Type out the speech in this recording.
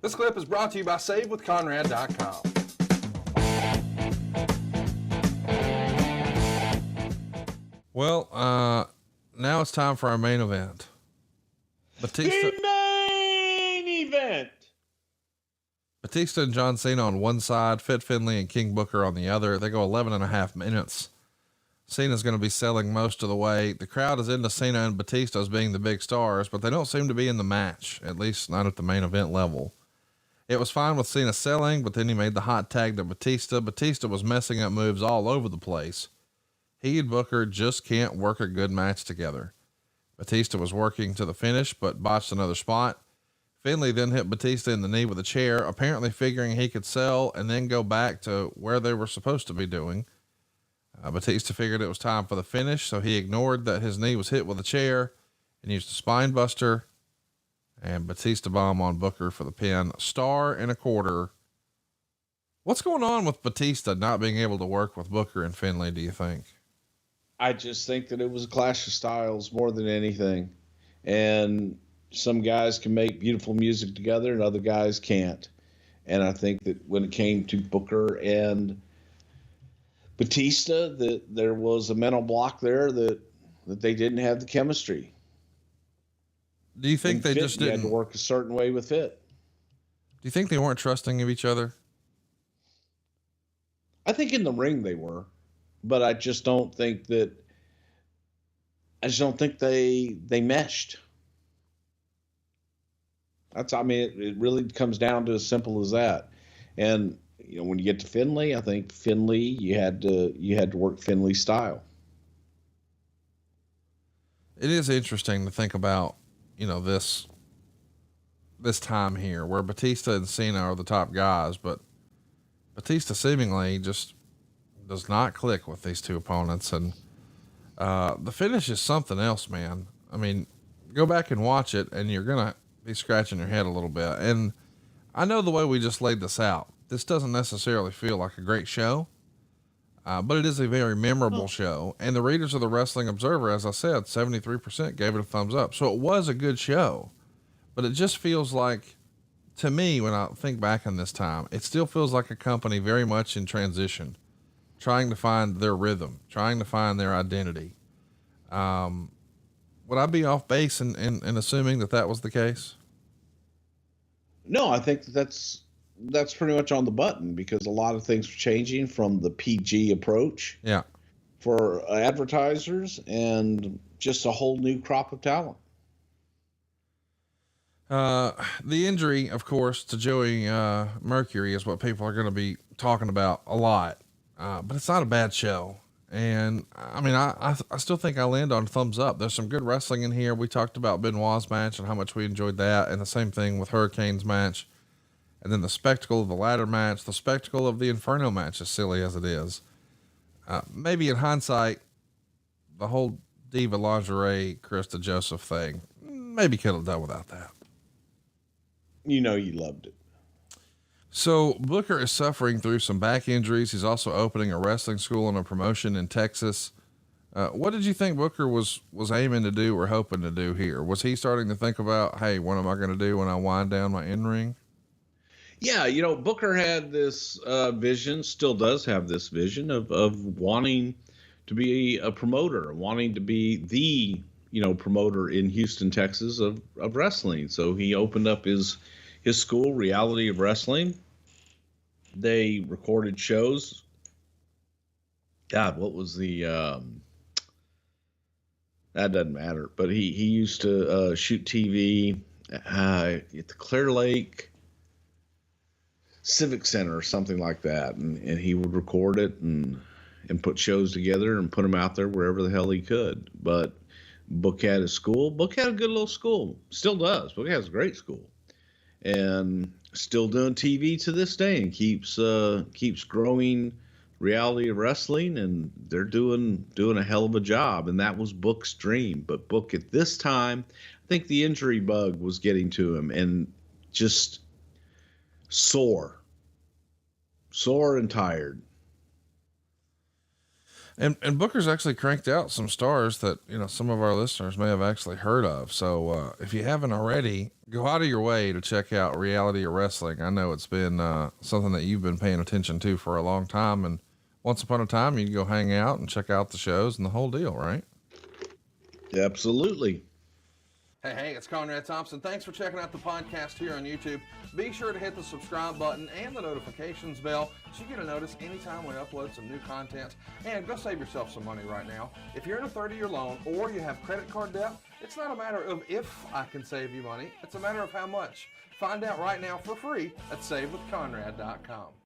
This clip is brought to you by SaveWithConrad.com. Well, now it's time for our main event. The main event. Batista and John Cena on one side, Finlay and King Booker on the other. They go 11.5 minutes. Cena's going to be selling most of the way. The crowd is into Cena and Batista as being the big stars, but they don't seem to be in the match, at least not at the main event level. It was fine with Cena selling, but then he made the hot tag to Batista. Batista was messing up moves all over the place. He and Booker just can't work a good match together. Batista was working to the finish, but botched another spot. Finlay then hit Batista in the knee with a chair, apparently figuring he could sell and then go back to where they were supposed to be doing. Batista figured it was time for the finish, so he ignored that his knee was hit with a chair and used a spine buster. And Batista bomb on Booker for the pin. 1.25 stars. What's going on with Batista not being able to work with Booker and Finlay, do you think? I just think that it was a clash of styles more than anything. And some guys can make beautiful music together and other guys can't. And I think that when it came to Booker and Batista, that there was a mental block there that they didn't have the chemistry. Do you think they just didn't had to work a certain way with Fit? Do you think they weren't trusting of each other? I think in the ring they were, but I just don't think they meshed. It really comes down to as simple as that. And, you know, when you get to Finlay, I think Finlay, you had to work Finlay style. It is interesting to think about, you know, this time here where Batista and Cena are the top guys, but Batista seemingly just does not click with these two opponents. And, the finish is something else, man. I mean, go back and watch it and you're going to be scratching your head a little bit. And I know the way we just laid this out, this doesn't necessarily feel like a great show. But it is a very memorable show, and the readers of the Wrestling Observer, as I said, 73% gave it a thumbs up. So it was a good show, but it just feels like, to me, when I think back on this time, it still feels like a company very much in transition, trying to find their rhythm, trying to find their identity. Would I be off base in assuming that was the case? No, I think that's pretty much on the button, because a lot of things are changing from the PG approach. Yeah. For advertisers and just a whole new crop of talent. The injury, of course, to Joey Mercury is what people are going to be talking about a lot. But it's not a bad show. And I mean, I still think I land on thumbs up. There's some good wrestling in here. We talked about Benoit's match and how much we enjoyed that. And the same thing with Hurricane's match. And then the spectacle of the ladder match, the spectacle of the Inferno match, as silly as it is. Maybe in hindsight, the whole Diva Lingerie, Krista Joseph thing, maybe could have done without that. You know, you loved it. So Booker is suffering through some back injuries. He's also opening a wrestling school and a promotion in Texas. What did you think Booker was aiming to do or hoping to do here? Was he starting to think about, hey, what am I going to do when I wind down my in-ring? Yeah, you know, Booker had this vision, still does have this vision of wanting to be a promoter, wanting to be the, you know, promoter in Houston, Texas of wrestling. So he opened up his school, Reality of Wrestling. They recorded shows. God, what was the, that doesn't matter, but he used to shoot TV at the Clear Lake Civic Center or something like that, and he would record it and put shows together and put them out there wherever the hell he could. But Book had a school. Book had a good little school, still does. Book has a great school, and still doing TV to this day, and keeps growing Reality of Wrestling, and they're doing a hell of a job. And that was Book's dream. But Book at this time, I think the injury bug was getting to him, and just sore and tired. And Booker's actually cranked out some stars that, you know, some of our listeners may have actually heard of. So if you haven't already, go out of your way to check out Reality of Wrestling. I know it's been something that you've been paying attention to for a long time. And once upon a time, you can go hang out and check out the shows and the whole deal, right? Absolutely. Hey, it's Conrad Thompson. Thanks for checking out the podcast here on YouTube. Be sure to hit the subscribe button and the notifications bell so you get a notice anytime we upload some new content. And go save yourself some money right now. If you're in a 30-year loan or you have credit card debt, it's not a matter of if I can save you money. It's a matter of how much. Find out right now for free at SaveWithConrad.com.